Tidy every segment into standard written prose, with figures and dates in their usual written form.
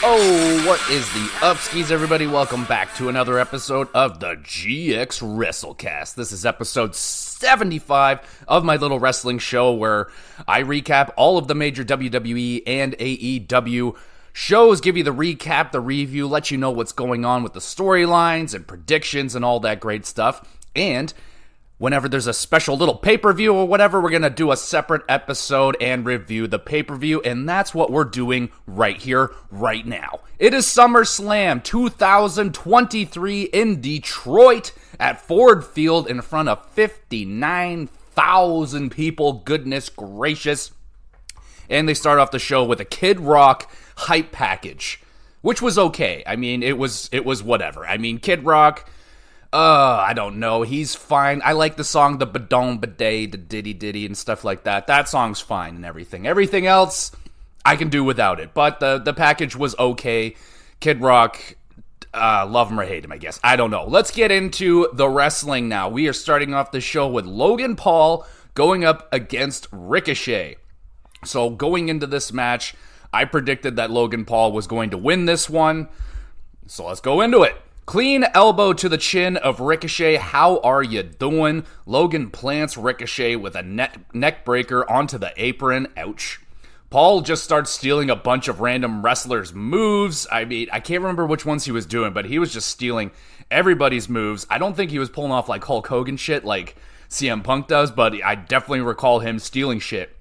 Oh, what is the upskis, everybody? Welcome back to another episode of the GXWrestleCast. This is episode 75 of my little wrestling show where I recap all of the major WWE and AEW shows, give you the recap, the review, let you know what's going on with the storylines and predictions and all that great stuff. And whenever there's a special little pay-per-view or whatever, we're going to do a separate episode and review the pay-per-view, and that's what we're doing right here, right now. It is SummerSlam 2023 in Detroit at Ford Field in front of 59,000 people. Goodness gracious. And they start off the show with a Kid Rock hype package, which was okay. I mean, it was whatever. I mean, Kid Rock, I don't know. He's fine. I like the song, the Badon Bidet, the Diddy Diddy and stuff like that. That song's fine and everything. Everything else, I can do without it. But the package was okay. Kid Rock, love him or hate him, I guess. I don't know. Let's get into the wrestling now. We are starting off the show with Logan Paul going up against Ricochet. So going into this match, I predicted that Logan Paul was going to win this one. So let's go into it. Clean elbow to the chin of Ricochet. How are you doing? Logan plants Ricochet with a neck breaker onto the apron. Ouch. Paul just starts stealing a bunch of random wrestlers' moves. I mean, I can't remember which ones he was doing, but he was just stealing everybody's moves. I don't think he was pulling off like Hulk Hogan shit like CM Punk does, but I definitely recall him stealing shit.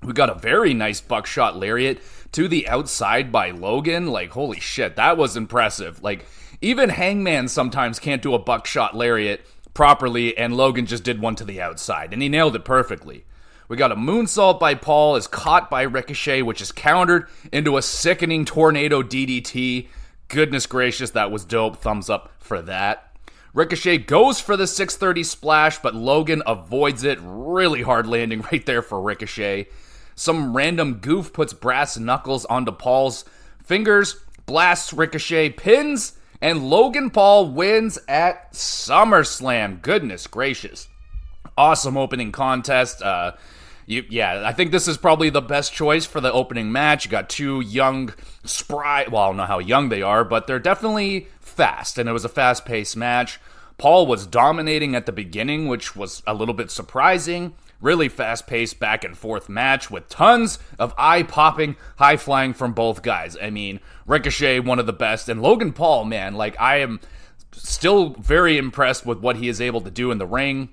We got a very nice buckshot lariat to the outside by Logan. Like, holy shit, that was impressive. Like, even Hangman sometimes can't do a buckshot lariat properly, and Logan just did one to the outside, and he nailed it perfectly. We got a moonsault by Paul, is caught by Ricochet, which is countered into a sickening tornado DDT. Goodness gracious, that was dope. Thumbs up for that. Ricochet goes for the 630 splash, but Logan avoids it. Really hard landing right there for Ricochet. Some random goof puts brass knuckles onto Paul's fingers, blasts Ricochet, pins, and Logan Paul wins at SummerSlam. Goodness gracious. Awesome opening contest. I think this is probably the best choice for the opening match. You got two young, spry, well, I don't know how young they are, but they're definitely fast, and it was a fast-paced match. Paul was dominating at the beginning, which was a little bit surprising. Really fast-paced back-and-forth match with tons of eye-popping, high-flying from both guys. I mean, Ricochet, one of the best, and Logan Paul, man, like, I am still very impressed with what he is able to do in the ring.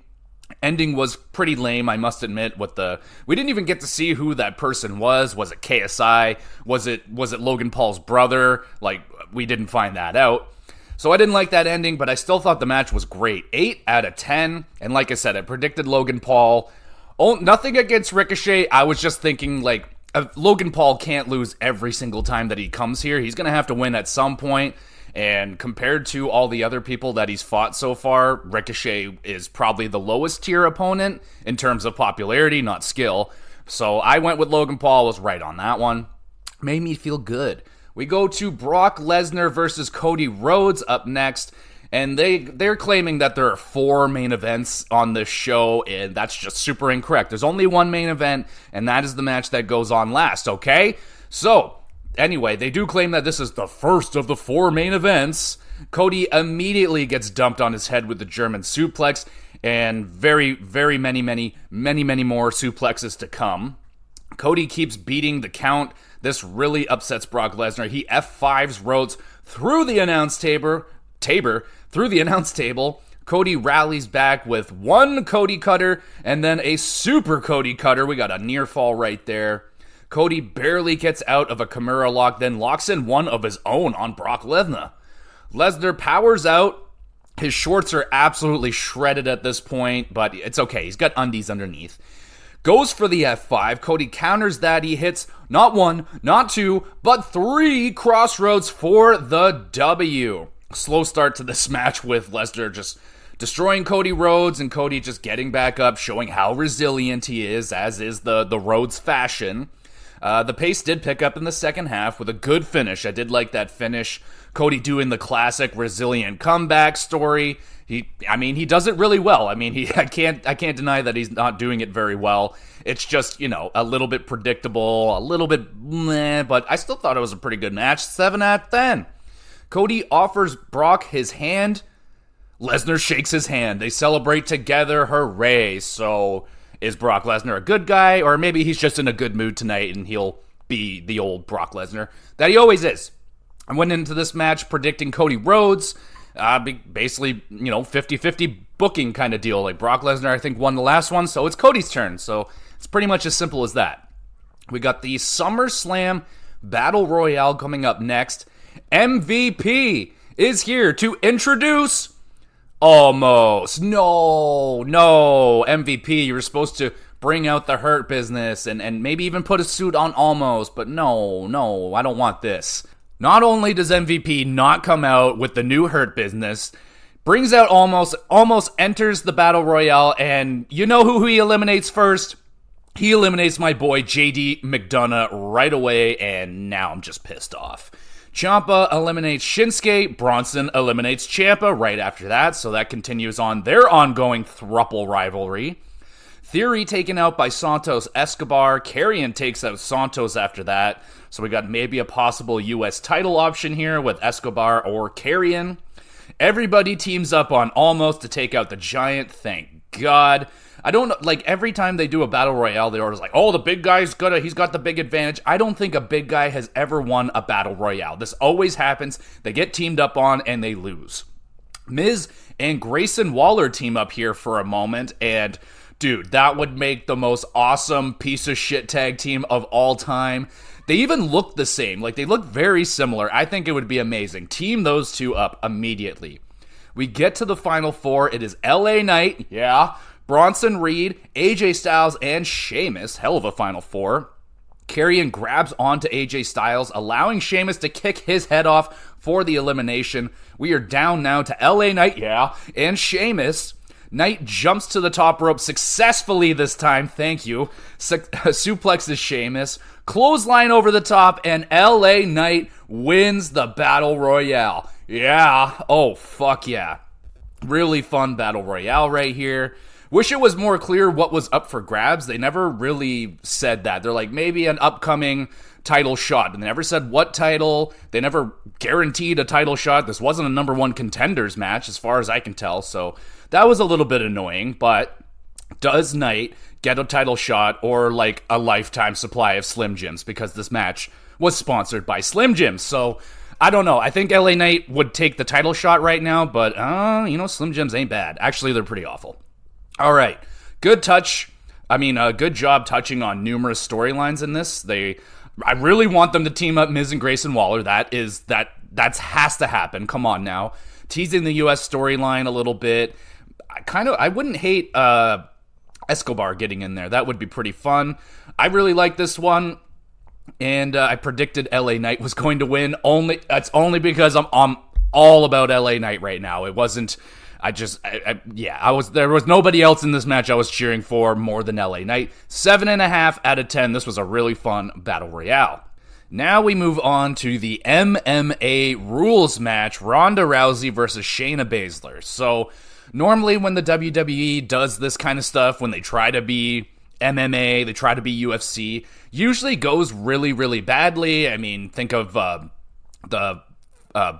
Ending was pretty lame, I must admit, we didn't even get to see who that person was. Was it KSI? Was it Logan Paul's brother? Like, we didn't find that out. So I didn't like that ending, but I still thought the match was great. 8 out of 10, and like I said, I predicted Logan Paul. Oh, nothing against Ricochet. I was just thinking, like, Logan Paul can't lose every single time that he comes here. He's going to have to win at some point. And compared to all the other people that he's fought so far, Ricochet is probably the lowest tier opponent in terms of popularity, not skill. So I went with Logan Paul. Was right on that one. Made me feel good. We go to Brock Lesnar versus Cody Rhodes up next. And they're claiming that there are 4 main events on this show, and that's just super incorrect. There's only one main event, and that is the match that goes on last, okay? So, anyway, they do claim that this is the first of the 4 main events. Cody immediately gets dumped on his head with the German suplex, and very, very many more suplexes to come. Cody keeps beating the count. This really upsets Brock Lesnar. He F5s Rhodes through the announce table. Cody rallies back with one Cody Cutter and then a super Cody Cutter. We got a near fall right there. Cody barely gets out of a Kimura lock, then locks in one of his own on Brock Lesnar. Lesnar powers out. His shorts are absolutely shredded at this point, but it's okay. He's got undies underneath. Goes for the F5. Cody counters that. He hits not 1, not 2, but 3 crossroads for the W. Slow start to this match with Lesnar just destroying Cody Rhodes and Cody just getting back up, showing how resilient he is, as is the Rhodes fashion. The pace did pick up in the second half with a good finish. I did like that finish. Cody doing the classic resilient comeback story. He does it really well. I can't deny that he's not doing it very well. It's just, a little bit predictable, a little bit meh, but I still thought it was a pretty good match. 7 out of 10. Cody offers Brock his hand. Lesnar shakes his hand. They celebrate together. Hooray. So is Brock Lesnar a good guy? Or maybe he's just in a good mood tonight and he'll be the old Brock Lesnar that he always is. I went into this match predicting Cody Rhodes. Basically, 50-50 booking kind of deal. Like Brock Lesnar, I think, won the last one, so it's Cody's turn. So it's pretty much as simple as that. We got the SummerSlam Battle Royale coming up next. MVP is here to introduce... Almost. No. MVP, you were supposed to bring out the Hurt Business and maybe even put a suit on Almost, but no, I don't want this. Not only does MVP not come out with the new Hurt Business, brings out Almost enters the Battle Royale, and you know who he eliminates first? He eliminates my boy JD McDonough right away, and now I'm just pissed off. Ciampa eliminates Shinsuke, Bronson eliminates Ciampa right after that, so that continues on their ongoing thruple rivalry. Theory taken out by Santos Escobar, Karrion takes out Santos after that, so we got maybe a possible US title option here with Escobar or Karrion. Everybody teams up on Almost to take out the Giant, thank God. I don't know, like every time they do a battle royale, they're always like, oh, the big guy's he's got the big advantage. I don't think a big guy has ever won a battle royale. This always happens. They get teamed up on and they lose. Miz and Grayson Waller team up here for a moment, and dude, that would make the most awesome piece of shit tag team of all time. They even look the same. Like, they look very similar. I think it would be amazing. Team those two up immediately. We get to the final four. It is LA Knight, yeah, Bronson Reed, AJ Styles, and Sheamus. Hell of a final four. Karrion grabs onto AJ Styles, allowing Sheamus to kick his head off for the elimination. We are down now to LA Knight, yeah, and Sheamus. Knight jumps to the top rope successfully this time, thank you. Suplexes Sheamus. Clothesline over the top, and LA Knight wins the Battle Royale. Yeah, oh fuck yeah. Really fun Battle Royale right here. Wish it was more clear what was up for grabs. They never really said that. They're like, maybe an upcoming title shot. And they never said what title. They never guaranteed a title shot. This wasn't a number one contenders match as far as I can tell. So that was a little bit annoying. But does Knight get a title shot or like a lifetime supply of Slim Jims? Because this match was sponsored by Slim Jims. So I don't know. I think LA Knight would take the title shot right now. But, Slim Jims ain't bad. Actually, they're pretty awful. All right, good job touching on numerous storylines in this. I really want them to team up Miz and Grayson Waller. That has to happen. Come on now, teasing the U.S. storyline a little bit. I wouldn't hate Escobar getting in there. That would be pretty fun. I really like this one, and I predicted LA Knight was going to win. That's only because I'm all about LA Knight right now. It wasn't. There was nobody else in this match I was cheering for more than LA Knight. 7.5 out of 10. This was a really fun Battle Royale. Now we move on to the MMA rules match, Ronda Rousey versus Shayna Baszler. So normally when the WWE does this kind of stuff, when they try to be MMA, they try to be UFC, usually goes really, really badly. I mean, think of the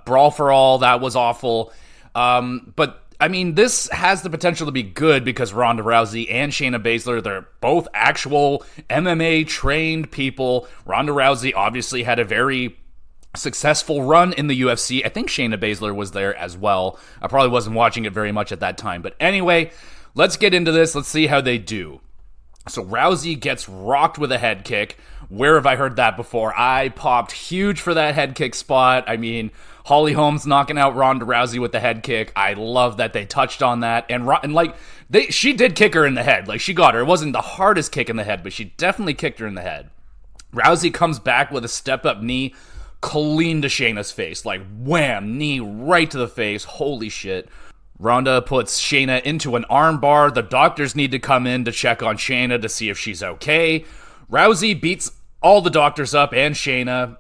Brawl for All. That was awful. But this has the potential to be good because Ronda Rousey and Shayna Baszler, they're both actual MMA trained people. Ronda Rousey obviously had a very successful run in the UFC. I think Shayna Baszler was there as well. I probably wasn't watching it very much at that time. But anyway, let's get into this. Let's see how they do. So Rousey gets rocked with a head kick. Where have I heard that before? I popped huge for that head kick spot. Holly Holmes knocking out Ronda Rousey with the head kick. I love that they touched on that. She did kick her in the head. Like, she got her. It wasn't the hardest kick in the head, but she definitely kicked her in the head. Rousey comes back with a step-up knee clean to Shayna's face. Like, wham, knee right to the face. Holy shit. Ronda puts Shayna into an armbar. The doctors need to come in to check on Shayna to see if she's okay. Rousey beats all the doctors up and Shayna.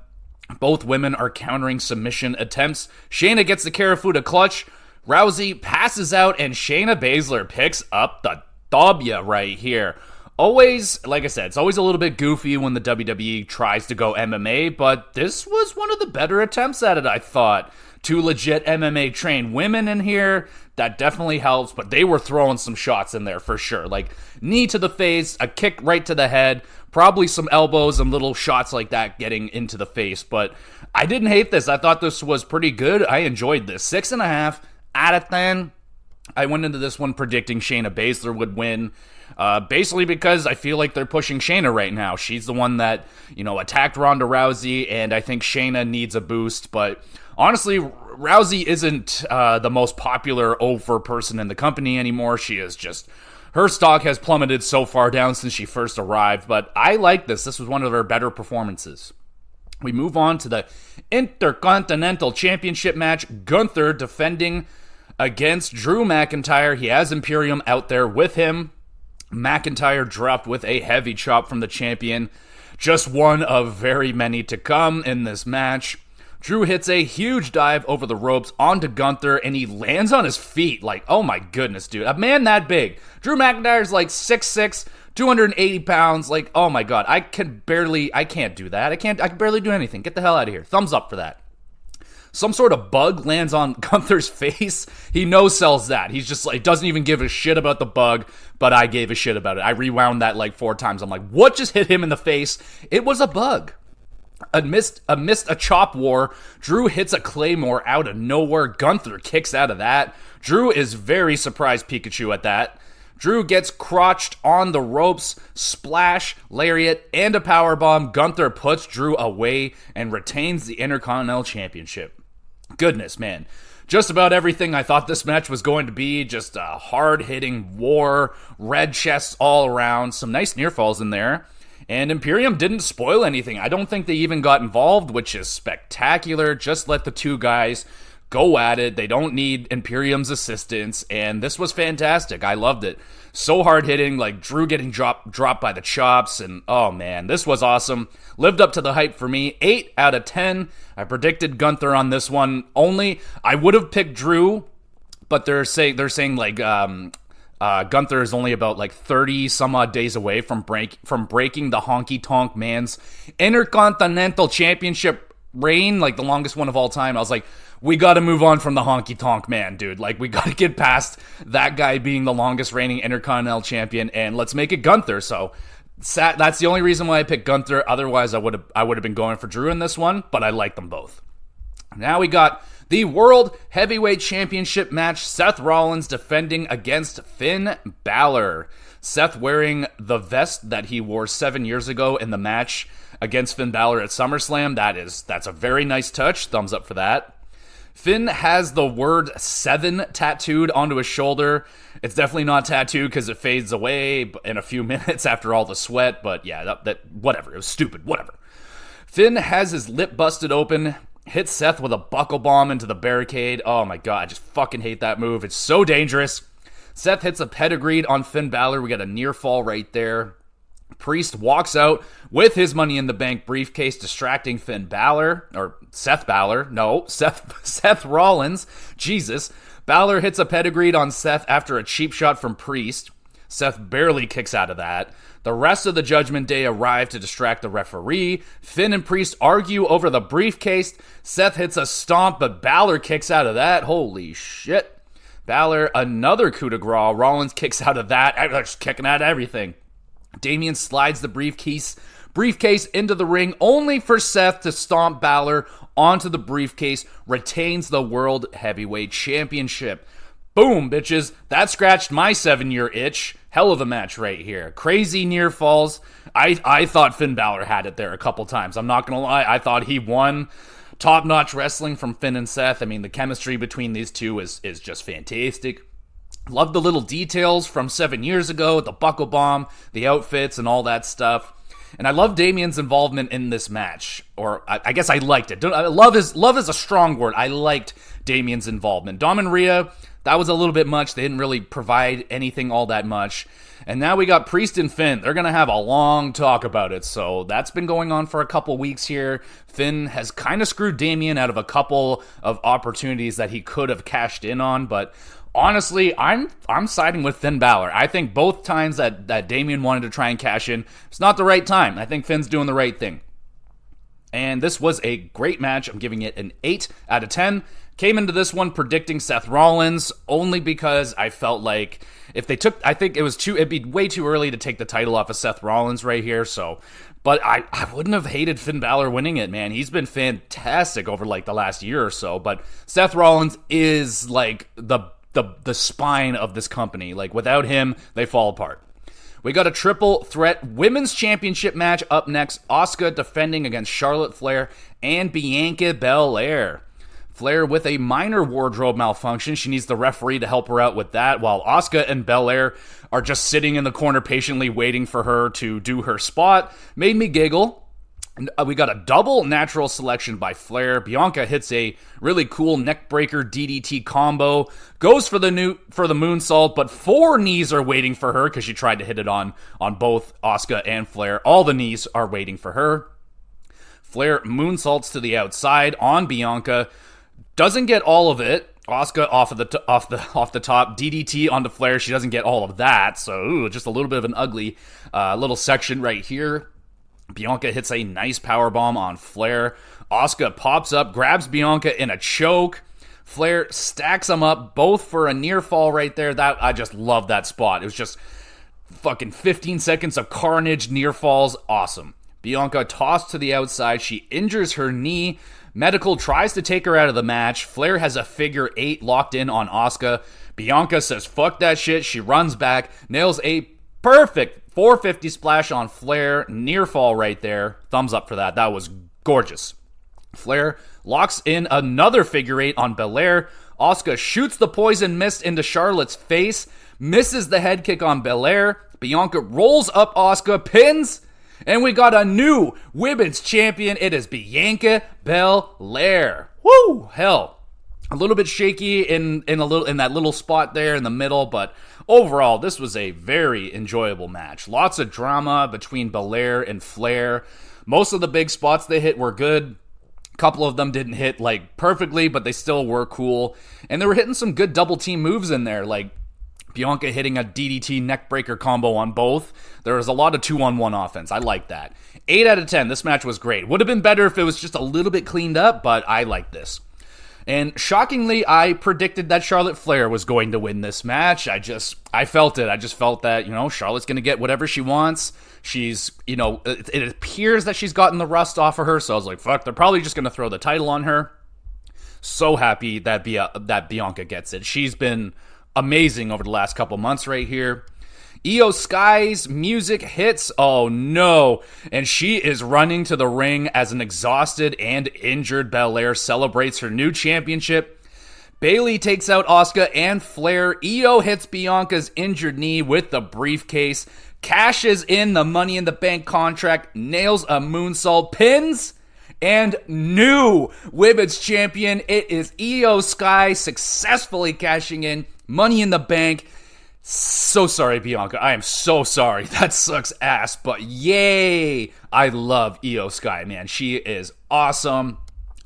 Both women are countering submission attempts. Shayna gets the Karafuda clutch. Rousey passes out, and Shayna Baszler picks up the W right here. Always, like I said, it's always a little bit goofy when the WWE tries to go MMA, but this was one of the better attempts at it, I thought. Two legit MMA trained women in here, that definitely helps, but they were throwing some shots in there for sure. Like, knee to the face, a kick right to the head, probably some elbows and little shots like that getting into the face, but I didn't hate this. I thought this was pretty good. I enjoyed this. 6.5 out of 10. I went into this one predicting Shayna Baszler would win. Basically because I feel like they're pushing Shayna right now. She's the one that, attacked Ronda Rousey, and I think Shayna needs a boost. But honestly, Rousey isn't the most popular over person in the company anymore. She is just... Her stock has plummeted so far down since she first arrived, but I like this. This was one of her better performances. We move on to the Intercontinental Championship match. Gunther defending against Drew McIntyre. He has Imperium out there with him. McIntyre dropped with a heavy chop from the champion. Just one of very many to come in this match. Drew hits a huge dive over the ropes onto Gunther, and he lands on his feet. Like, oh my goodness, dude. A man that big. Drew McIntyre's like 6'6", 280 pounds. Like, oh my god. I can't do that. I can barely do anything. Get the hell out of here. Thumbs up for that. Some sort of bug lands on Gunther's face. He no-sells that. He's just like, doesn't even give a shit about the bug, but I gave a shit about it. I rewound that like 4 times. I'm like, what just hit him in the face? It was a bug. Amidst a chop war, Drew hits a claymore out of nowhere. Gunther kicks out of that. Drew is very surprised Pikachu at that. Drew gets crotched on the ropes, splash, lariat, and a powerbomb. Gunther puts Drew away and retains the Intercontinental Championship. Goodness, man. Just about everything I thought this match was going to be. Just a hard-hitting war, red chests all around, some nice near falls in there. And Imperium didn't spoil anything. I don't think they even got involved, which is spectacular. Just let the two guys go at it. They don't need Imperium's assistance, and this was fantastic. I loved it. So hard-hitting, like Drew getting dropped by the chops, and oh man, this was awesome. Lived up to the hype for me. 8 out of 10. I predicted Gunther on this one. Only, I would have picked Drew, but they're saying like Gunther is only about like 30 some odd days away from breaking the Honky Tonk Man's Intercontinental Championship reign, like the longest one of all time. I was like, we got to move on from the Honky Tonk Man, dude. Like, we got to get past that guy being the longest reigning Intercontinental Champion, and let's make it Gunther. So that's the only reason why I picked Gunther. Otherwise, I would have been going for Drew in this one, but I like them both. Now we got the World Heavyweight Championship match. Seth Rollins defending against Finn Balor. Seth wearing the vest that he wore 7 years ago in the match against Finn Balor at SummerSlam. That's a very nice touch. Thumbs up for that. Finn has the word 7 tattooed onto his shoulder. It's definitely not tattooed because it fades away in a few minutes after all the sweat, but yeah, that whatever. It was stupid. Whatever. Finn has his lip busted open, hits Seth with a buckle bomb into the barricade. Oh my god, I just fucking hate that move. It's so dangerous. Seth hits a pedigree on Finn Balor. We got a near fall right there. Priest walks out with his Money in the Bank briefcase, distracting Finn Balor, or Seth Balor. No, Seth Rollins. Jesus. Balor hits a pedigree on Seth after a cheap shot from Priest. Seth barely kicks out of that. The rest of the Judgment Day arrive to distract the referee. Finn and Priest argue over the briefcase. Seth hits a stomp, but Balor kicks out of that. Holy shit. Balor, another coup de grace. Rollins kicks out of that. They're just kicking out everything. Damian slides the briefcase into the ring, only for Seth to stomp Balor onto the briefcase, retains the World Heavyweight Championship. Boom, bitches. That scratched my 7-year itch. Hell of a match right here. Crazy near falls. I thought Finn Balor had it there a couple times. I'm not going to lie. I thought he won. Top-notch wrestling from Finn and Seth. I mean, the chemistry between these two is just fantastic. Love the little details from 7 years ago, the buckle bomb, the outfits, and all that stuff. And I love Damian's involvement in this match. Or, I guess I liked it. Love is a strong word. I liked Damian's involvement. Dom and Rhea, that was a little bit much. They didn't really provide anything all that much. And now we got Priest and Finn. They're going to have a long talk about it. So that's been going on for a couple weeks here. Finn has kind of screwed Damian out of a couple of opportunities that he could have cashed in on. But honestly, I'm siding with Finn Balor. I think both times that Damian wanted to try and cash in, it's not the right time. I think Finn's doing the right thing. And this was a great match. I'm giving it an 8 out of 10. Came into this one predicting Seth Rollins only because I felt like if they took, I think it'd be way too early to take the title off of Seth Rollins right here. So, but I wouldn't have hated Finn Balor winning it, man. He's been fantastic over like the last year or so. But Seth Rollins is like the spine of this company. Like without him, they fall apart. We got a triple threat women's championship match up next. Asuka defending against Charlotte Flair and Bianca Belair. Flair with a minor wardrobe malfunction. She needs the referee to help her out with that, while Asuka and Belair are just sitting in the corner patiently waiting for her to do her spot. Made me giggle. We got a double natural selection by Flair. Bianca hits a really cool neckbreaker DDT combo. Goes for the moonsault, but 4 knees are waiting for her because she tried to hit it on both Asuka and Flair. All the knees are waiting for her. Flair moonsaults to the outside on Bianca. Doesn't get all of it. Asuka off the top. DDT onto Flair. She doesn't get all of that. So just a little bit of an ugly little section right here. Bianca hits a nice powerbomb on Flair. Asuka pops up, grabs Bianca in a choke. Flair stacks them up, both for a near fall right there. That I just love that spot. It was just fucking 15 seconds of carnage, near falls. Awesome. Bianca tossed to the outside. She injures her knee. Medical tries to take her out of the match. Flair has a figure 8 locked in on Asuka. Bianca says, fuck that shit. She runs back, nails a perfect 450 splash on Flair. Near fall right there. Thumbs up for that. That was gorgeous. Flair locks in another figure 8 on Belair. Asuka shoots the poison mist into Charlotte's face. Misses the head kick on Belair. Bianca rolls up Asuka, pins. And we got a new women's champion. It is Bianca Belair. Woo! Hell. A little bit shaky in that little spot there in the middle, but overall, this was a very enjoyable match. Lots of drama between Belair and Flair. Most of the big spots they hit were good. A couple of them didn't hit like perfectly, but they still were cool. And they were hitting some good double team moves in there, like Bianca hitting a DDT neckbreaker combo on both. There was a lot of 2-on-1 offense. I like that. 8 out of 10. This match was great. Would have been better if it was just a little bit cleaned up, but I like this. And shockingly, I predicted that Charlotte Flair was going to win this match. I felt it. I just felt that, Charlotte's going to get whatever she wants. She's, it appears that she's gotten the rust off of her, so I was like, fuck, they're probably just going to throw the title on her. So happy that Bianca gets it. She's been amazing over the last couple months right here. Io Sky's music hits. Oh no. And she is running to the ring as an exhausted and injured Belair celebrates her new championship. Bayley takes out Asuka and Flair. Io hits Bianca's injured knee with the briefcase. Cashes in the Money in the Bank contract. Nails a moonsault. Pins. And new women's champion. It is Io Sky successfully cashing in Money in the Bank. So sorry, Bianca. I am so sorry. That sucks ass, but yay. I love Io Sky, man. She is awesome.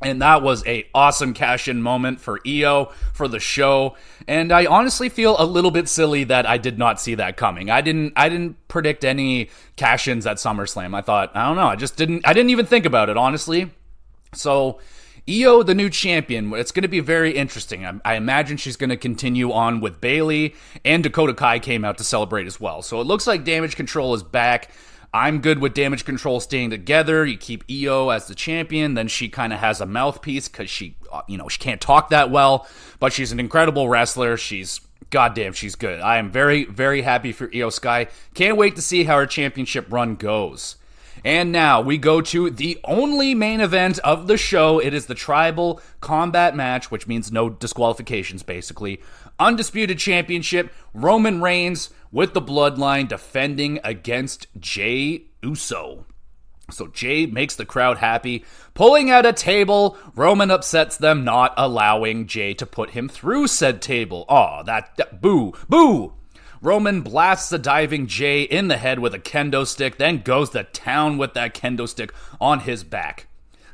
And that was a awesome cash-in moment for Io, for the show. And I honestly feel a little bit silly that I did not see that coming. I didn't predict any cash-ins at SummerSlam. I thought, I don't know, I didn't even think about it, honestly. So Io, the new champion, it's going to be very interesting. I imagine she's going to continue on with Bayley, and Dakota Kai came out to celebrate as well. So it looks like Damage Control is back. I'm good with Damage Control staying together. You keep Io as the champion, then she kind of has a mouthpiece because she can't talk that well, but she's an incredible wrestler. Goddamn, she's good. I am very, very happy for Io Sky. Can't wait to see how her championship run goes. And now we go to the only main event of the show. It is the Tribal Combat match, which means no disqualifications, basically. Undisputed Championship, Roman Reigns with the Bloodline defending against Jey Uso. So Jay makes the crowd happy, pulling out a table. Roman upsets them, not allowing Jay to put him through said table. Aw, that boo, boo! Roman blasts the diving Jay in the head with a kendo stick, then goes to town with that kendo stick on his back.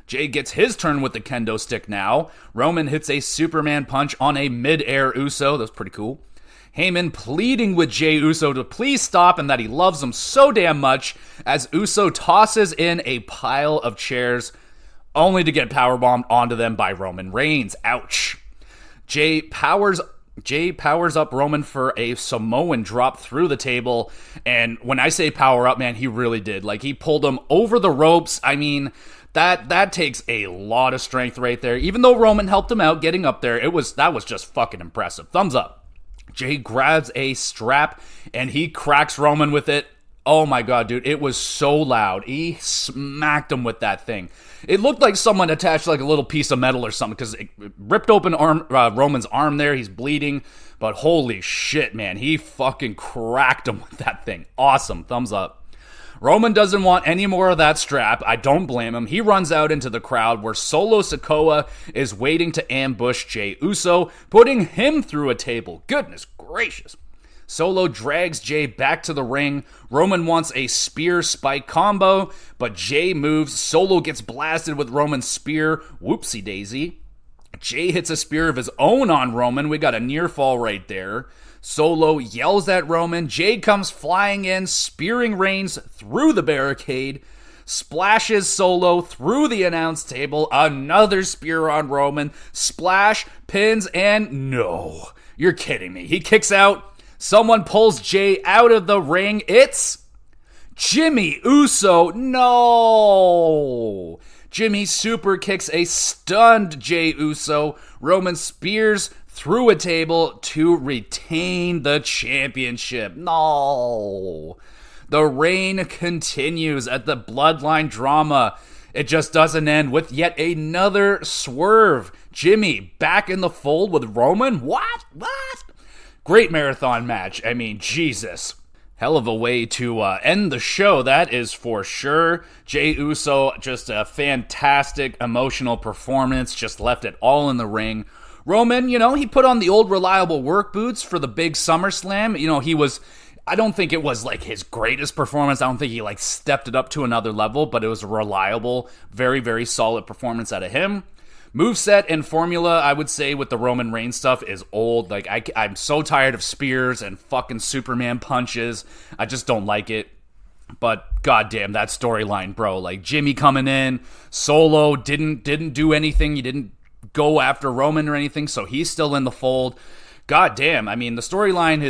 Jay gets his turn with the kendo stick now. Roman hits a Superman punch on a mid-air Uso. That's pretty cool. Heyman pleading with Jay Uso to please stop and that he loves him so damn much as Uso tosses in a pile of chairs only to get powerbombed onto them by Roman Reigns. Ouch. Jay powers up Roman for a Samoan drop through the table, and when I say power up, man, he really did. Like, he pulled him over the ropes. I mean, that takes a lot of strength right there. Even though Roman helped him out getting up there, that was just fucking impressive. Thumbs up. Jay grabs a strap and he cracks Roman with it. Oh my god, dude, it was so loud. He smacked him with that thing. It looked like someone attached like a little piece of metal or something, because it ripped open Roman's arm there. He's bleeding, but holy shit, man, he fucking cracked him with that thing. Awesome, thumbs up. Roman doesn't want any more of that strap. I don't blame him. He runs out into the crowd where Solo Sikoa is waiting to ambush Jay Uso, putting him through a table. Goodness gracious. Solo drags Jay back to the ring. Roman wants a spear spike combo, but Jay moves. Solo gets blasted with Roman's spear. Whoopsie daisy. Jay hits a spear of his own on Roman. We got a near fall right there. Solo yells at Roman. Jay comes flying in, spearing Reigns through the barricade, splashes Solo through the announce table, another spear on Roman, splash, pins, and no. You're kidding me. He kicks out. Someone pulls Jay out of the ring. It's Jimmy Uso. No. Jimmy super kicks a stunned Jay Uso. Roman spears through a table to retain the championship. No. The reign continues at the Bloodline drama. It just doesn't end with yet another swerve. Jimmy back in the fold with Roman? What? Great marathon match. I mean, Jesus. Hell of a way to end the show, that is for sure. Jay Uso, just a fantastic emotional performance. Just left it all in the ring. Roman, he put on the old reliable work boots for the big SummerSlam. I don't think it was like his greatest performance. I don't think he stepped it up to another level, but it was a reliable, very, very solid performance out of him. Moveset and formula, I would say, with the Roman Reigns stuff is old. I'm so tired of spears and fucking Superman punches. I just don't like it. But goddamn, that storyline, bro. Jimmy coming in, Solo didn't do anything. He didn't go after Roman or anything, so he's still in the fold. God damn, I mean, the storyline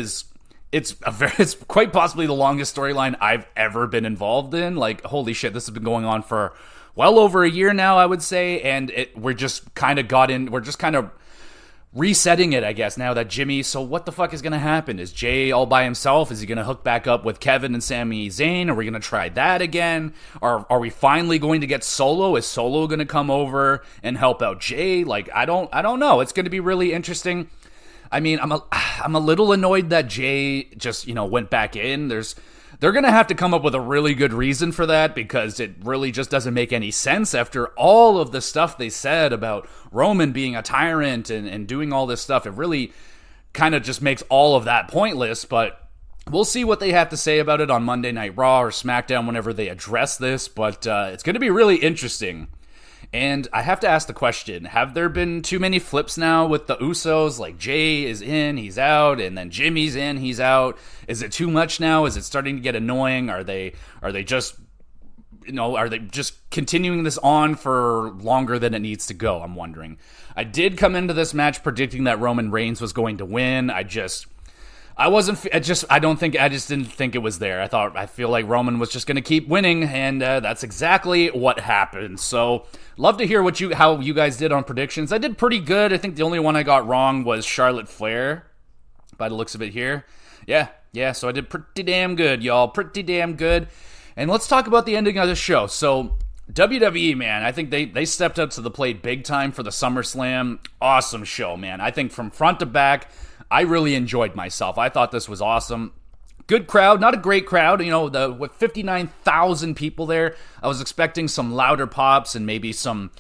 it's quite possibly the longest storyline I've ever been involved in. Holy shit, this has been going on for well over a year now, I would say, and we're just kind of resetting it, I guess, now that Jimmy. So what the fuck is going to happen? Is Jay all by himself? Is he going to hook back up with Kevin and Sami Zayn? Are we going to try that again? Are we finally going to get Solo? Is Solo going to come over and help out Jay? I don't know. It's going to be really interesting. I mean, I'm a little annoyed that Jay just, went back in. They're going to have to come up with a really good reason for that, because it really just doesn't make any sense after all of the stuff they said about Roman being a tyrant and doing all this stuff. It really kind of just makes all of that pointless, but we'll see what they have to say about it on Monday Night Raw or SmackDown whenever they address this, but it's going to be really interesting. And I have to ask the question, have there been too many flips now with the Usos? Jay is in, he's out, and then Jimmy's in, he's out. Is it too much now? Is it starting to get annoying? Are they just continuing this on for longer than it needs to go? I'm wondering. I did come into this match predicting that Roman Reigns was going to win. I just didn't think it was there. I feel like Roman was just going to keep winning, and that's exactly what happened. So, love to hear how you guys did on predictions. I did pretty good. I think the only one I got wrong was Charlotte Flair, by the looks of it here. Yeah, so I did pretty damn good, y'all. Pretty damn good. And let's talk about the ending of the show. So, WWE, man, I think they stepped up to the plate big time for the SummerSlam. Awesome show, man. I think from front to back, I really enjoyed myself. I thought this was awesome. Good crowd, not a great crowd. With 59,000 people there, I was expecting some louder pops and maybe some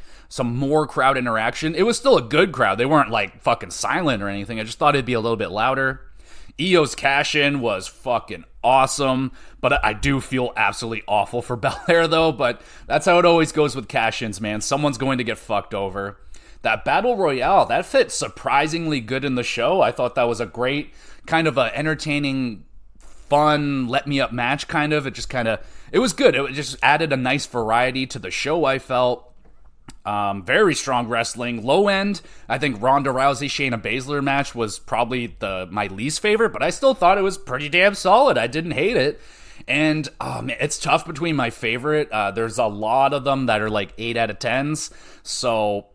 more crowd interaction. It was still a good crowd. They weren't like fucking silent or anything. I just thought it'd be a little bit louder. Io's cash-in was fucking awesome, but I do feel absolutely awful for Belair though, but that's how it always goes with cash-ins, man. Someone's going to get fucked over. That Battle Royale, that fit surprisingly good in the show. I thought that was a great kind of a entertaining, fun, let-me-up match kind of. It was good. It just added a nice variety to the show, I felt. Very strong wrestling. Low end, I think Ronda Rousey, Shayna Baszler match was probably my least favorite, but I still thought it was pretty damn solid. I didn't hate it. And man, it's tough between my favorite. There's a lot of them that are like 8 out of 10s. So,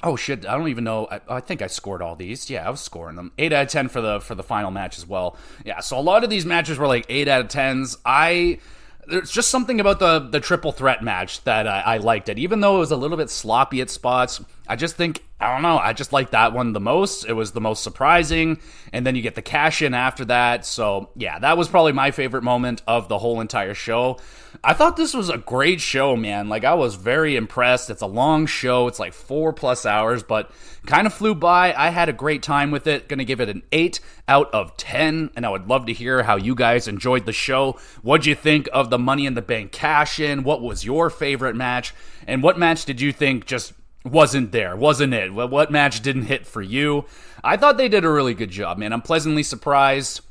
oh shit, I don't even know. I think I scored all these. Yeah, I was scoring them. 8 out of 10 for the final match as well. Yeah, so a lot of these matches were like 8 out of 10s. There's just something about the triple threat match that I liked it. Even though it was a little bit sloppy at spots, I just like that one the most. It was the most surprising, and then you get the cash in after that. So yeah, that was probably my favorite moment of the whole entire show. I thought this was a great show, man. Like, I was very impressed. It's a long show. It's like 4+ hours, but kind of flew by. I had a great time with it. Gonna give it an 8 out of 10, and I would love to hear how you guys enjoyed the show. What'd you think of the Money in the Bank cash-in? What was your favorite match? And what match did you think just wasn't it? What match didn't hit for you? I thought they did a really good job, man. I'm pleasantly surprised.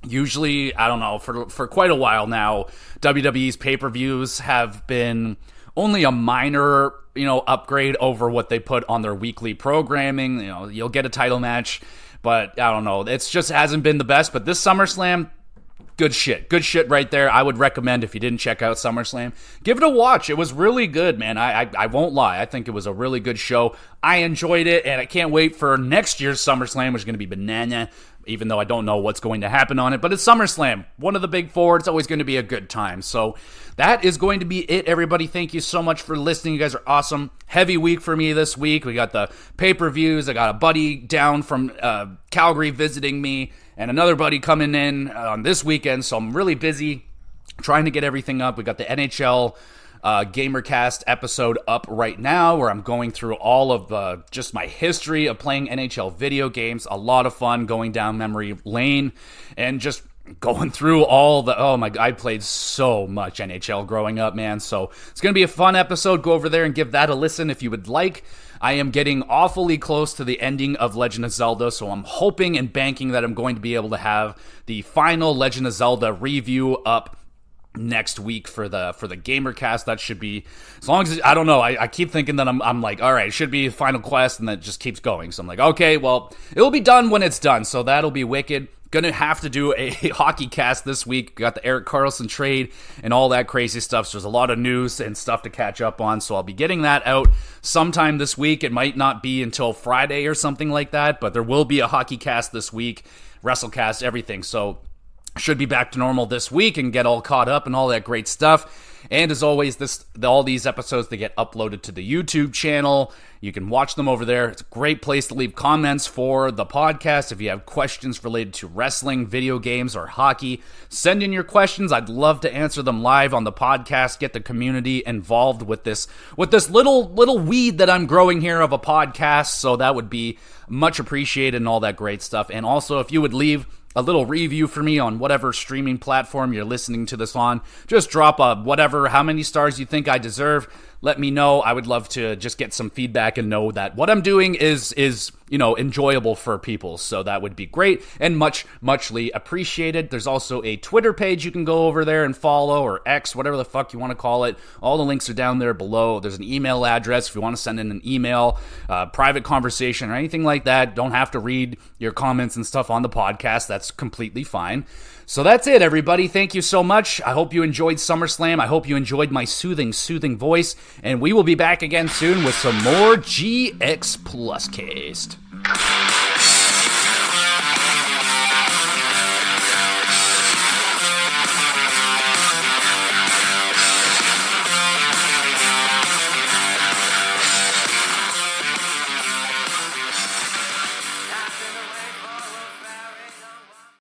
Usually, I don't know, for quite a while now, WWE's pay-per-views have been only a minor, upgrade over what they put on their weekly programming. You'll get a title match, but I don't know. It's just hasn't been the best. But this SummerSlam, good shit right there. I would recommend, if you didn't check out SummerSlam, give it a watch. It was really good, man. I won't lie. I think it was a really good show. I enjoyed it, and I can't wait for next year's SummerSlam, which is going to be banana, even though I don't know what's going to happen on it. But it's SummerSlam, one of the big four. It's always going to be a good time. So that is going to be it, everybody. Thank you so much for listening. You guys are awesome. Heavy week for me this week. We got the pay-per-views. I got a buddy down from Calgary visiting me, and another buddy coming in on this weekend. So I'm really busy trying to get everything up. We got the NHL GamerCast episode up right now, where I'm going through all of just my history of playing NHL video games. A lot of fun going down memory lane and just going through I played so much NHL growing up, man. So it's going to be a fun episode. Go over there and give that a listen if you would like. I am getting awfully close to the ending of Legend of Zelda, so I'm hoping and banking that I'm going to be able to have the final Legend of Zelda review up next week for the GamerCast. That should be, as long as, I don't know, I keep thinking that I'm like, all right, it should be Final Quest, and that just keeps going. So I'm like, okay, well, it'll be done when it's done, so that'll be wicked. Gonna have to do a hockey cast this week. Got the Erik Karlsson trade and all that crazy stuff. So there's a lot of news and stuff to catch up on. So I'll be getting that out sometime this week. It might not be until Friday or something like that, but there will be a hockey cast this week, WrestleCast, everything. So should be back to normal this week and get all caught up and all that great stuff. And as always, all these episodes, they get uploaded to the YouTube channel. You can watch them over there. It's a great place to leave comments for the podcast. If you have questions related to wrestling, video games, or hockey, send in your questions. I'd love to answer them live on the podcast. Get the community involved with this little weed that I'm growing here of a podcast. So that would be much appreciated and all that great stuff. And also, if you would leave a little review for me on whatever streaming platform you're listening to this on, just drop how many stars you think I deserve. Let me know. I would love to just get some feedback and know that what I'm doing is enjoyable for people. So that would be great and muchly appreciated. There's also a Twitter page you can go over there and follow, or X, whatever the fuck you want to call it. All the links are down there below. There's an email address if you want to send in an email, private conversation, or anything like that. Don't have to read your comments and stuff on the podcast. That's completely fine. So that's it, everybody. Thank you so much. I hope you enjoyed SummerSlam. I hope you enjoyed my soothing voice. And we will be back again soon with some more GX Plus Cast.